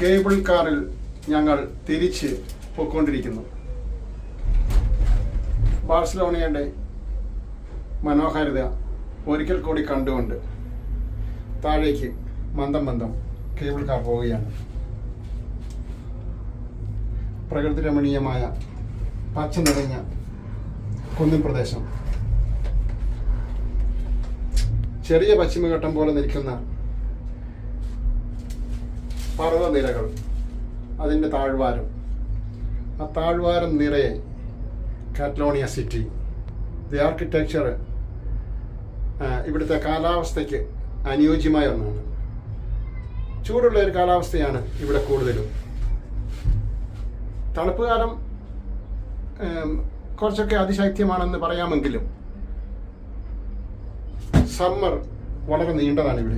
Cable കാറിൽ ഞങ്ങൾ തിരിച്ച് പോയിക്കൊണ്ടിരിക്കുന്നു. ബാഴ്സലോണയുടെ മനോഹാരിത ഒരിക്കൽ കൂടി കണ്ടുകൊണ്ട് താഴേക്ക് മന്ദം മന്ദം കേബിൾ കാർ പോവുകയാണ്. പ്രകൃതി രമണീയമായ പച്ച നിറഞ്ഞ കുന്നിൻ പ്രദേശം, ചെറിയ പശ്ചിമഘട്ടം പോലെ നിൽക്കുന്ന പർവ്വതനിരകൾ, അതിൻ്റെ താഴ്വാരം, ആ താഴ്വാരം നിറയെ കാറ്റലോണിയ സിറ്റി. ദി ആർക്കിടെക്ചർ ഇവിടുത്തെ കാലാവസ്ഥയ്ക്ക് അനുയോജ്യമായ ഒന്നാണ്. ചൂടുള്ള ഒരു കാലാവസ്ഥയാണ് ഇവിടെ കൂടുതലും. തണുപ്പ് കാലം കുറച്ചൊക്കെ അതിശൈത്യമാണെന്ന് പറയാമെങ്കിലും സമ്മർ വളരെ നീണ്ടതാണ് ഇവിടെ.